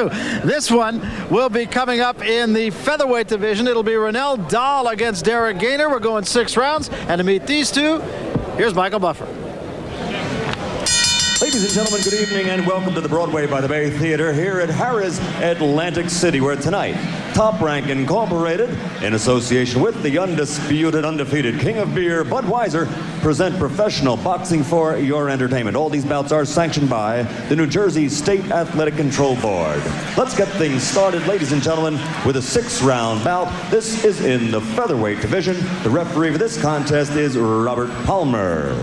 two. This one will be coming up in the featherweight division. It'll be Runnell Dahl against Derrick Gainer. We're going 6 rounds. And to meet these two, here's Michael Buffer. Ladies and gentlemen, good evening and welcome to the Broadway by the Bay Theater here at Harrah's, Atlantic City, where tonight Top Rank Incorporated, in association with the undisputed, undefeated King of Beer, Budweiser, present professional boxing for your entertainment. All these bouts are sanctioned by the New Jersey State Athletic Control Board. Let's get things started, ladies and gentlemen, with a 6-round bout. This is in the featherweight division. The referee for this contest is Robert Palmer.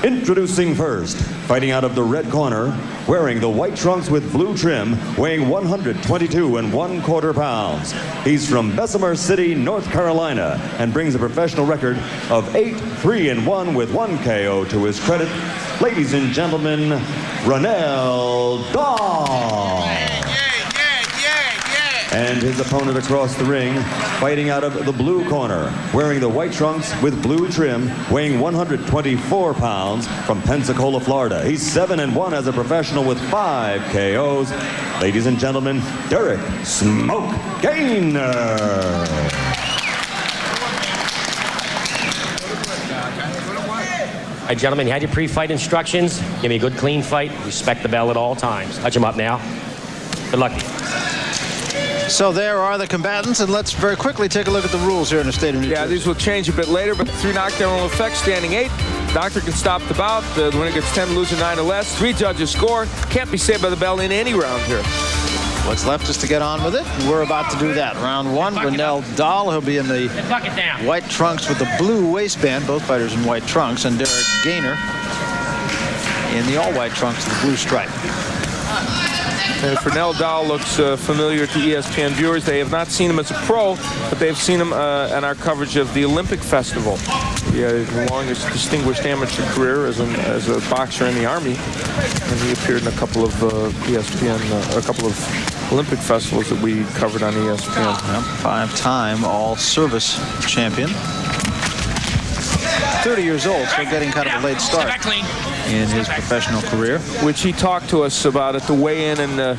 Introducing first, fighting out of the red corner, wearing the white trunks with blue trim, weighing 122 1/4 pounds. He's from Bessemer City, North Carolina, and brings a professional record of 8-3-1 with 1 KO to his credit. Ladies and gentlemen, Runnell Dahl. And his opponent across the ring, fighting out of the blue corner, wearing the white trunks with blue trim, weighing 124 pounds, from Pensacola, Florida. He's 7-1 as a professional with 5 KOs. Ladies and gentlemen, Derrick "Smoke" Gainer. All right, gentlemen, you had your pre-fight instructions. Give me a good, clean fight. Respect the bell at all times. Touch him up now. Good luck. So there are the combatants, and let's very quickly take a look at the rules here in the state of New Jersey. Yeah, these will change a bit later, but 3 knockdown will affect. Standing 8. Doctor can stop the bout. The winner gets 10, loser 9 or less. 3 judges score. Can't be saved by the bell in any round here. What's left is to get on with it. We're about to do that. Round 1, Runnell Dahl. He'll be in the white trunks with the blue waistband. Both fighters in white trunks. And Derrick Gainer in the all-white trunks with the blue stripe. And Runnell Dahl looks familiar to ESPN viewers. They have not seen him as a pro, but they've seen him in our coverage of the Olympic Festival. He had the longest distinguished amateur career as a boxer in the Army, and he appeared in a couple of a couple of Olympic festivals that we covered on ESPN. 5-time all-service champion. 30 years old, so getting kind of a late start in his professional career. Which he talked to us about at the weigh-in, and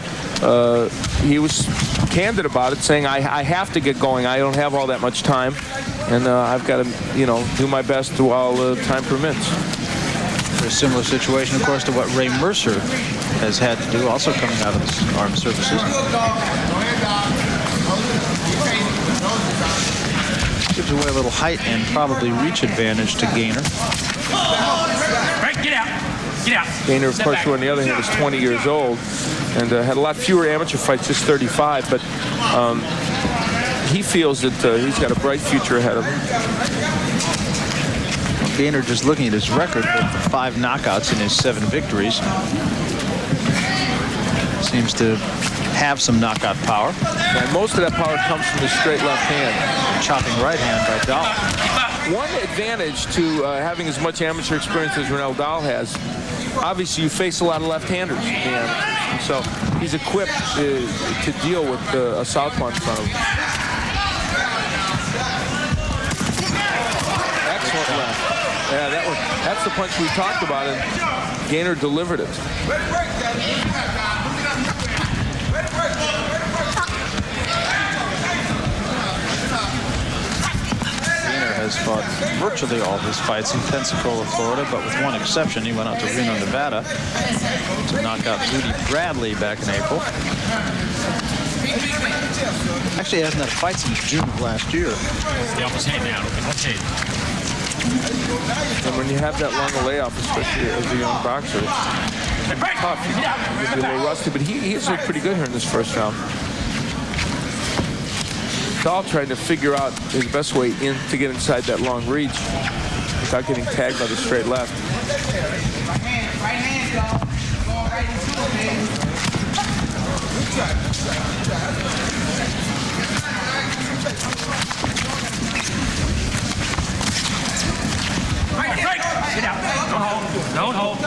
he was candid about it, saying, I have to get going. I don't have all that much time, and I've got to, do my best while time permits. A similar situation, of course, to what Ray Mercer has had to do, also coming out of his armed services. Gives away a little height and probably reach advantage to Gainer. Right, get out. Get out. Gainer, of course, who on the other hand is 20 years old and had a lot fewer amateur fights, just 35, but he feels that he's got a bright future ahead of him. Gainer, just looking at his record, with 5 knockouts in his 7 victories, seems to have some knockout power. And most of that power comes from his straight left hand. Chopping right hand by Dahl. One advantage to having as much amateur experience as Runnell Dahl has, obviously you face a lot of left-handers in the amateurs. So he's equipped to deal with a southpaw in front of him. Excellent left. Yeah, that's the punch we talked about, and Gainer delivered it. Has fought virtually all of his fights in Pensacola, Florida, but with one exception. He went out to Reno, Nevada to knock out Rudy Bradley back in April. Actually, he hasn't had a fight since June of last year. And when you have that long a layoff, especially as a young boxer, it's tough. He'll be a little rusty, but he's looked pretty good here in this first round. Dahl trying to figure out his best way in to get inside that long reach without getting tagged by the straight left. Right hand, y'all. Go right into it, man. Right. Get out. Don't hold.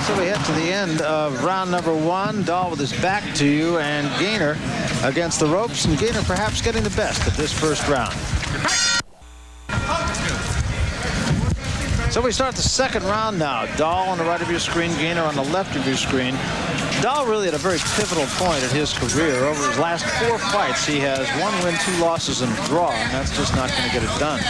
So we head to the end of round number 1. Dahl with his back to you, and Gainer against the ropes, and Gainer perhaps getting the best of this first round. So we start the second round now. Dahl on the right of your screen, Gainer on the left of your screen. Dahl really at a very pivotal point in his career. Over his last 4 fights, he has 1 win, 2 losses, and a draw, and that's just not going to get it done.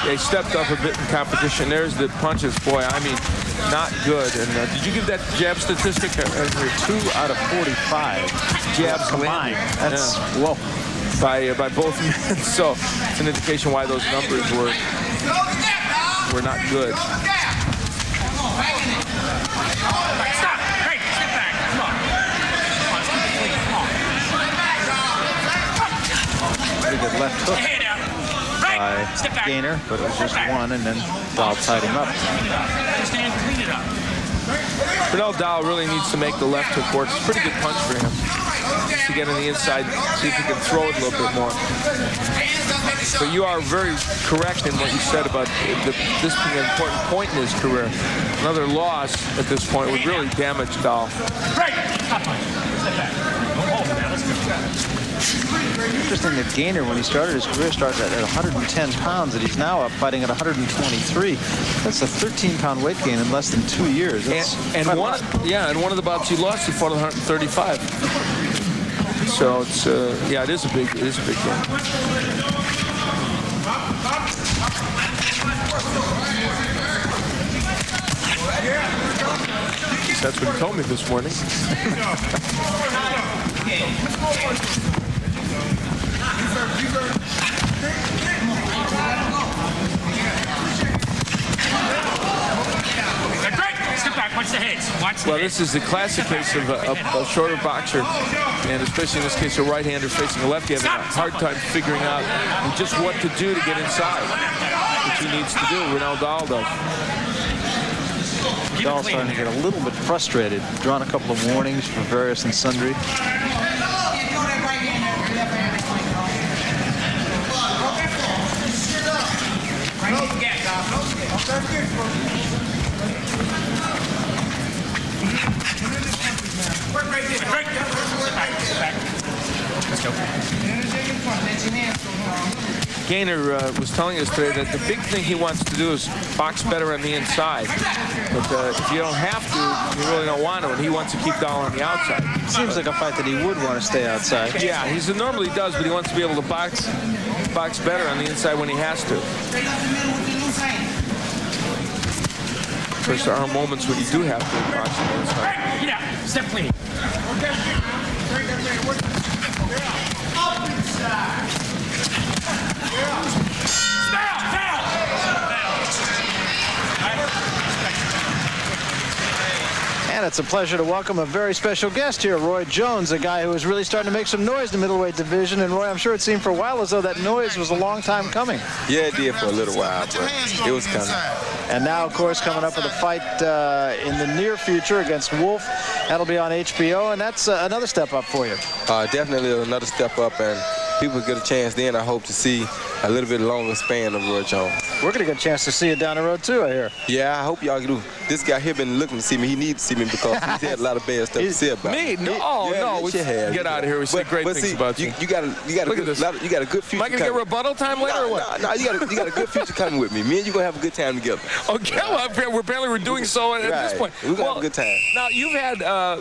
They stepped up a bit in competition. There's the punches. Boy, I mean, not good. And did you give that jab statistic? 2 out of 45 jabs combined. That's whoa. By both men. So it's an indication why those numbers were not good. Pretty good left hook by Gainer, but it was just 1, and then Dahl tied him up. Runnell Dahl really needs to make the left hook work. It's a pretty good punch for him. Just to get on the inside, see if he can throw it a little bit more. But you are very correct in what you said about this being an important point in his career. Another loss at this point would really damage Dahl. Interesting that Gainer, when he started his career, started at 110 pounds, and he's now up fighting at 123. That's a 13-pound weight gain in less than 2 years. And one of the bouts he lost, he fought at 135. So it's it is a big gain. That's what he told me this morning. Well, this is the classic case of a shorter boxer, and especially in this case, a right-hander facing a lefty, having a hard time figuring out just what to do to get inside, which he needs to do. Runnell Dahl does. Dahl's starting to get a little bit frustrated. Drawn a couple of warnings for various and sundry. Gainer was telling us today that the big thing he wants to do is box better on the inside. But if you don't have to, you really don't want to, and he wants to keep Dahl on the outside. Seems like a fight that he would want to stay outside. Yeah, he normally does, but he wants to be able to box better on the inside when he has to. Of course, there are moments when you do have to box on the inside. Get out. Step clean. And it's a pleasure to welcome a very special guest here, Roy Jones, a guy who is really starting to make some noise in the middleweight division. And Roy, I'm sure it seemed for a while as though that noise was a long time coming. Yeah, it did for a little while, but it was coming. And now, of course, coming up with a fight in the near future against Wolf. That'll be on HBO, and that's another step up for you. Definitely another step up, and people get a chance then, I hope, to see a little bit longer span of Roy Jones. We're going to get a chance to see it down the road, too, I hear. Yeah, I hope y'all do. This guy here been looking to see me. He needs to see me because he's had a lot of bad stuff to say about me. No, no. Get out of here. We say great things about you. You got a good future. Am I going to get rebuttal time later or what? No, you got a good future coming with me. Me and you going to have a good time together. Okay, well, we're doing so at this point. We're going to have a good time. Now, you've had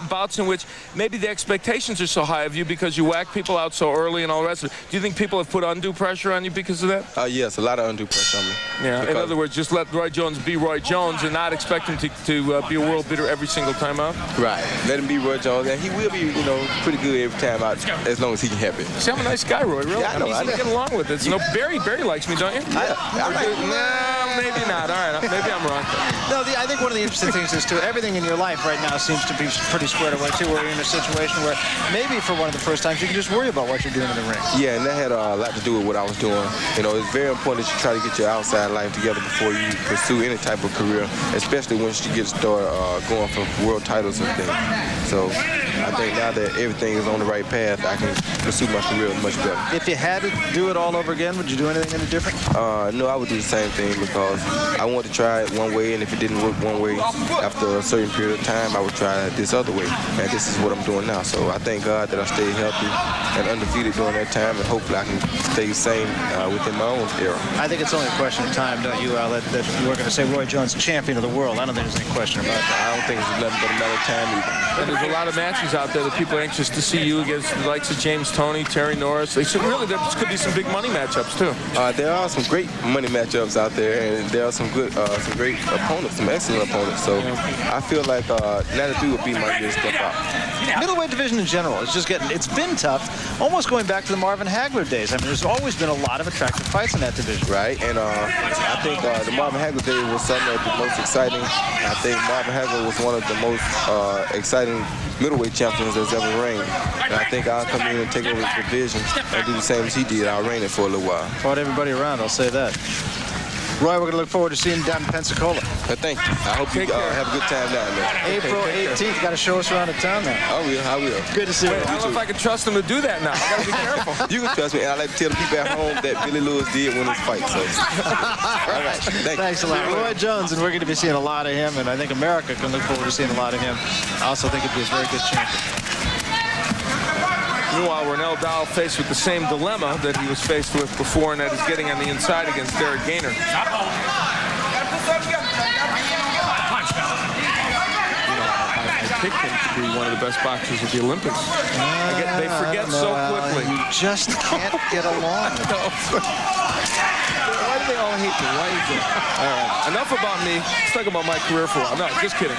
bouts in which maybe the expectations are so high of you because you whack people out so early and all the rest of it. Do you think people have put undue pressure on you because of that? Yes, a lot of undue pressure on me. Yeah, in other words, just let Roy Jones be Roy Jones and not expect him to be a world beater every single time out. Right. Let him be Roy Jones, and he will be, pretty good every time out as long as he can help it. See, I'm a nice guy, Roy. Really? Yeah, I know. I'm easy to get along with. It's Barry likes me, don't you? Yeah. No, maybe not. All right, maybe I'm wrong. No, I think one of the interesting things is, too, everything in your life right now seems to be pretty squared away, too, where you're in a situation where maybe for one of the first times you can just worry about what you're doing in the ring. Yeah, and that had a lot to do with what I was doing. It's very important that you try to get your outside life together before you pursue any type of career, especially once you get started going for world titles and things. So I think now that everything is on the right path, I can pursue my career much better. If you had to do it all over again, would you do anything any different? No, I would do the same thing because because I wanted to try it one way, and if it didn't work one way after a certain period of time, I would try it this other way. And this is what I'm doing now. So I thank God that I stayed healthy and undefeated during that time, and hopefully I can stay the same within my own era. I think it's only a question of time, don't you, Al, that you were going to say Roy Jones, champion of the world. I don't think there's any question about that. I don't think it's nothing but a matter of time either. And there's a lot of matches out there that people are anxious to see you against the likes of James Toney, Terry Norris. There could be some big money matchups too. There are some great money matchups out there, and there are some great opponents, some excellent opponents. So I feel like Natty would be my year to step out. Middleweight division in general is just it's been tough, almost going back to the Marvin Hagler days. I mean, there's always been a lot of attractive fights in that division. Right, and I think the Marvin Hagler day was something of the most exciting. I think Marvin Hagler was one of the most exciting middleweight champions that's ever reigned. And I think I'll come in and take over the division and do the same as he did. I'll reign it for a little while. Fought everybody around, I'll say that. Roy, we're going to look forward to seeing you down in Pensacola. Thank you. I hope you have a good time down there. April 18th, got to show us around the town now. I will. Good to see you. I don't know if I can trust him to do that now. I got to be careful. You can trust me, and I like to tell the people at home that Billy Lewis did win his fight. So, all right. Thanks a lot. Roy Jones, and we're going to be seeing a lot of him, and I think America can look forward to seeing a lot of him. I also think it'd be a very good champion. Meanwhile, Runnell Dahl faced with the same dilemma that he was faced with before, and that is getting on the inside against Derrick Gainer. I picked him to be one of the best boxers of the Olympics. They forget so quickly. You just can't get along. Why do they all hate me? Why is it? All right. Enough about me. Let's talk about my career for a while. No, just kidding.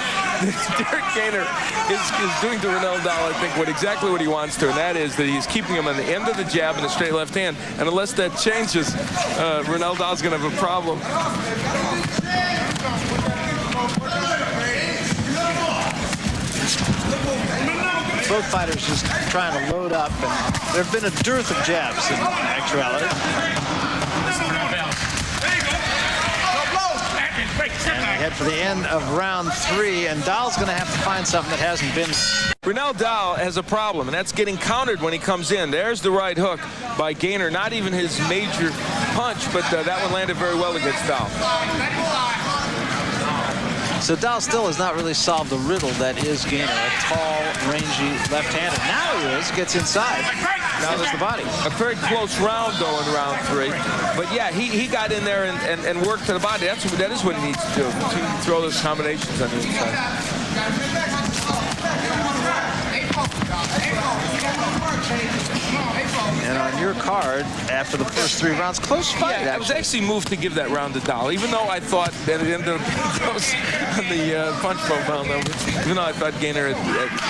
Derrick Gainer is doing to Runnell Dahl, I think, exactly what he wants to, and that is that he's keeping him on the end of the jab and the straight left hand. And unless that changes, Runnell Dahl's going to have a problem. Both fighters just trying to load up, and there have been a dearth of jabs in actuality. And we head for the end of round 3, and Dahl's going to have to find something that hasn't been. Runnell Dahl has a problem, and that's getting countered when he comes in. There's the right hook by Gainer. Not even his major punch, but that one landed very well against Dahl. So Dahl still has not really solved the riddle that is Gainer, a tall, rangy left-hander. Now he gets inside. Now there's the body. A very close round, though, in round 3. But, yeah, he got in there and worked to the body. That is what he needs to do, to throw those combinations on the inside. And on your card, after the first 3 rounds, close fight. Yeah, I was actually moved to give that round to Dahl, even though I thought that it ended up on the punch profile number. Even though I thought Gainer,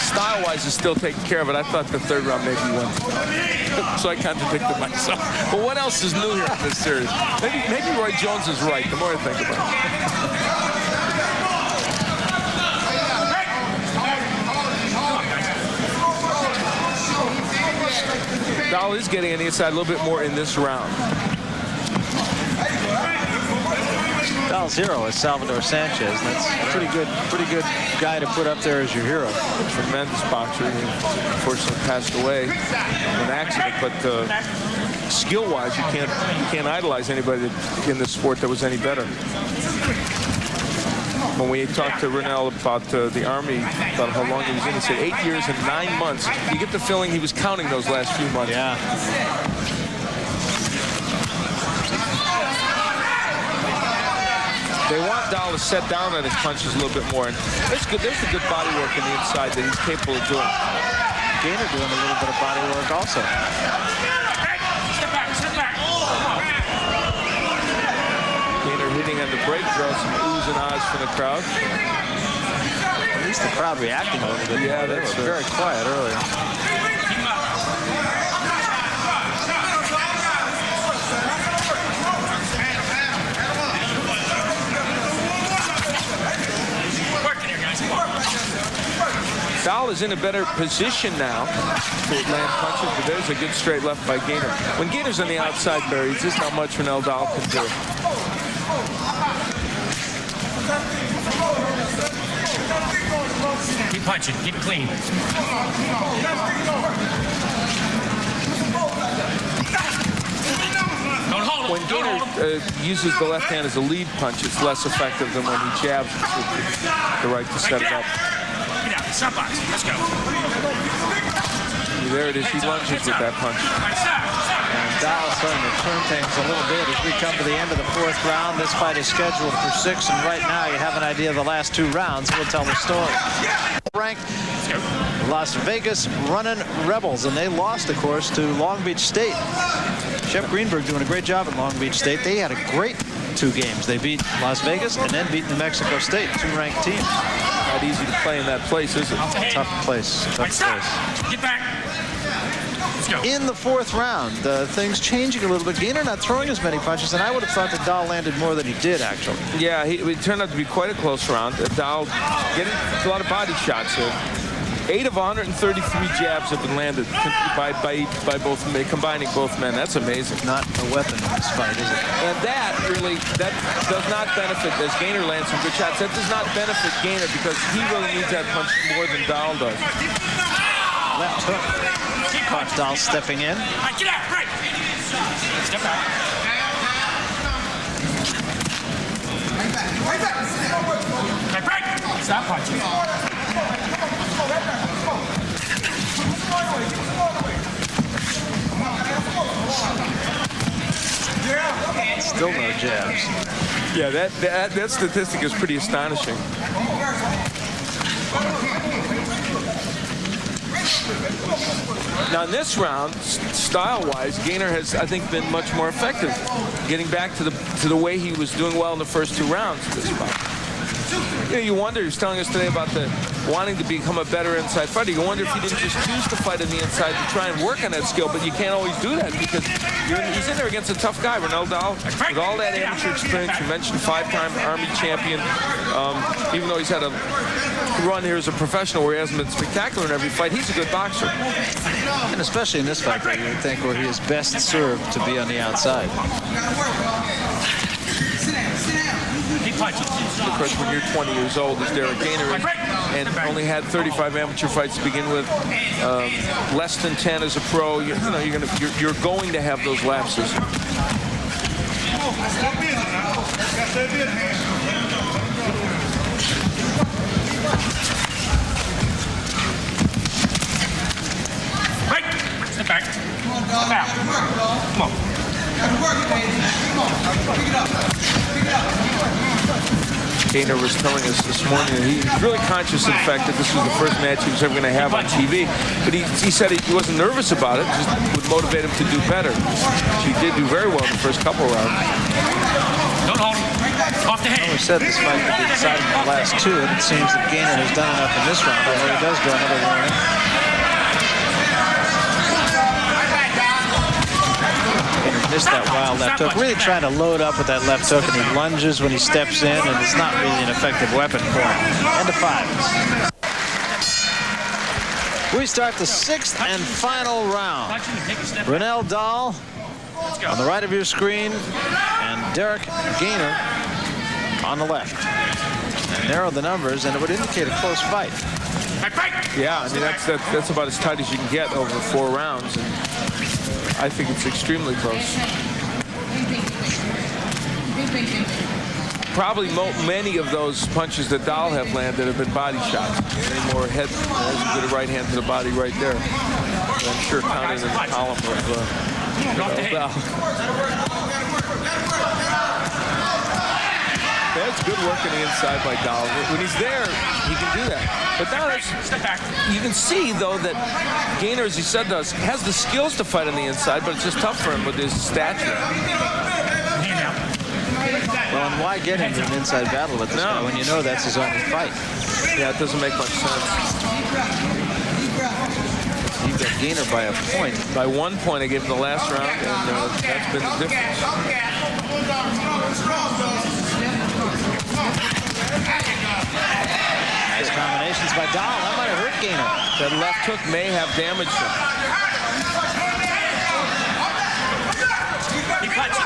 style-wise, is still taking care of it, I thought the 3rd round maybe went. So I contradicted myself. But what else is new here in this series? Maybe Roy Jones is right, the more I think about it. Dahl is getting on the inside a little bit more in this round. Dahl's hero is Salvador Sanchez. That's a pretty good guy to put up there as your hero. Tremendous boxer. He unfortunately passed away in an accident, but skill-wise, you can't idolize anybody in this sport that was any better. When we talked to Runnell about the Army, about how long he was in, he said 8 years and 9 months. You get the feeling he was counting those last few months. Yeah. They want Dahl to set down on his punches a little bit more. And there's the good body work on the inside that he's capable of doing. Gainer doing a little bit of body work also. Gainer hitting on the break, draws some oohs and ahs from the crowd. At least the crowd reacting a little bit. Yeah, they were very quiet earlier. Dahl is in a better position now to land punches, but there's a good straight left by Gainer. When Gainer's on the outside, Barry, it's just how much Runnell Dahl can do. Keep punching. Keep clean. Don't when Gainer uses the left hand as a lead punch, it's less effective than when he jabs with the right to set it up. Get out. Somebody. Let's go. There it is. He lunges with that punch. And Dahl starting to turn things a little bit as we come to the end of the 4th round. This fight is scheduled for 6, and right now you have an idea of the last 2 rounds. We'll tell the story. Ranked Las Vegas Running Rebels, and they lost, of course, to Long Beach State. Shep Greenberg doing a great job at Long Beach State. They had a great 2 games. They beat Las Vegas and then beat New Mexico State, 2 ranked teams. Not easy to play in that place, is it? Tough place. Tough place. Get back. In the 4th round, things changing a little bit. Gainer not throwing as many punches, and I would have thought that Dahl landed more than he did, actually. Yeah, it turned out to be quite a close round. Dahl getting a lot of body shots here. 8 of 133 jabs have been landed by both, combining both men. That's amazing. Not a weapon in this fight, is it? And that does not benefit, as Gainer lands some good shots, that does not benefit Gainer because he really needs that punch more than Dahl does. Left hook. Caught Dahl stepping in. Right, get out, right. Step back. Right, right. Stop punching. Still no jabs. Yeah, that statistic is pretty astonishing. Now in this round, style-wise, Gainer has, I think, been much more effective, getting back to the way he was doing well in the first 2 rounds of this fight. You know, you wonder, he was telling us today about wanting to become a better inside fighter. You wonder if he didn't just choose to fight on the inside to try and work on that skill, but you can't always do that because he's in there against a tough guy, Runnell Dahl, with all that amateur experience. You mentioned 5-time Army champion. Even though he's had a run here as a professional where he hasn't been spectacular in every fight, he's a good boxer. And especially in this fight, you would think where he is best served to be on the outside. Of course, when you're 20 years old, as Derrick Gainer is, and only had 35 amateur fights to begin with, less than 10 as a pro, you're going to have those lapses. Right. Step back. Step out. Come on. Gainer was telling us this morning that he's really conscious of the fact that this was the first match he was ever going to have on TV. But he said he wasn't nervous about it, just would motivate him to do better. He did do very well in the first couple rounds. Don't hold him. Off the head. We said this fight could be decided in the last 2, and it seems that Gainer has done enough in this round, although he does go another warning. Missed that wild left hook. Really trying to load up with that left hook, and he lunges when he steps in, and it's not really an effective weapon for him. End of 5. We start the 6th and final round. Runnell Dahl on the right of your screen, and Derrick Gainer on the left. And narrow the numbers, and it would indicate a close fight. Yeah, I mean that's about as tight as you can get over 4 rounds. And I think it's extremely close. Probably many of those punches that Dahl have landed have been body shots. Any more head, there's a good right hand to the body right there. And I'm sure counted in the column of Dahl. That's good work on the inside by Dahl. When he's there, he can do that. But now you can see, though, that Gainer, as he said to us, has the skills to fight on the inside, but it's just tough for him with his stature. Well, and why get into an inside battle with this guy when you know that's his only fight? Yeah, it doesn't make much sense. You've got Gainer by a point. By 1 point, I gave him the last round, and that's been the difference. Nice combinations by Dahl. That might have hurt Gainer. That left hook may have damaged him. He punches.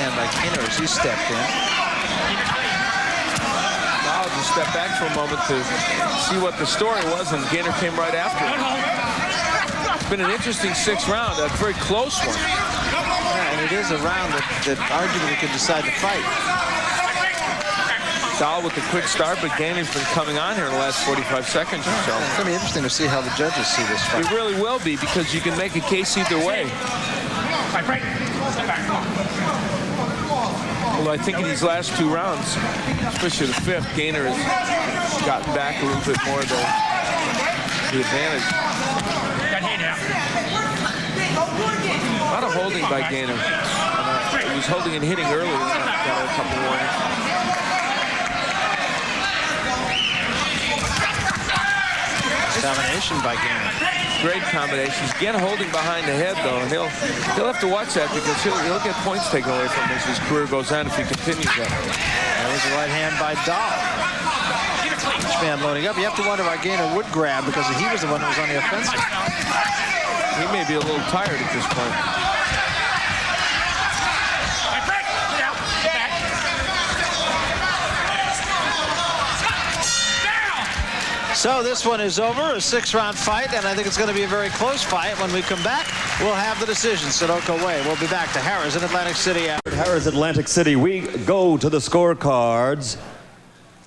hand by Gainer as he stepped in. I'll just step back for a moment to see what the story was, and Gainer came right after him. It's been an interesting 6th round, a very close one. Yeah, and it is a round that arguably could decide the fight. Dahl with the quick start, but Gainer's been coming on here in the last 45 seconds or so. It's going to be interesting to see how the judges see this fight. It really will be, because you can make a case either way. Although I think in these last 2 rounds, especially the 5th, Gainer has gotten back a little bit more of the advantage. A lot of holding by Gainer. He was holding and hitting earlier. Got a couple warnings. Combination by Gainer. Great combinations. Again, holding behind the head, though. And he'll have to watch that, because he'll get points taken away from him as his career goes on if he continues that. That was a right hand by Dahl. Each man loading up. You have to wonder why Gainer would grab, because he was the one who was on the offensive. He may be a little tired at this point. So this one is over, a 6-round fight, and I think it's going to be a very close fight. When we come back, we'll have the decision, so don't go away. We'll be back to Harris in Atlantic City. Harris, Atlantic City, we go to the scorecards.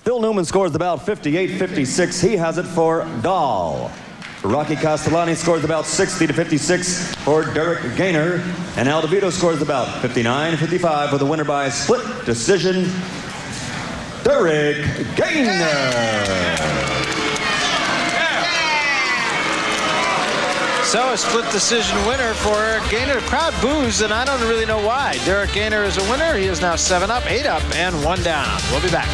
Phil Newman scores about 58-56. He has it for Dahl. Rocky Castellani scores about 60-56 for Derrick Gainer. And Al DeVito scores about 59-55 for the winner by split decision, Derrick Gainer. So a split decision winner for Gainer. Crowd boos, and I don't really know why. Derrick Gainer is a winner. He is now 7 up, 8 up, and 1 down. We'll be back.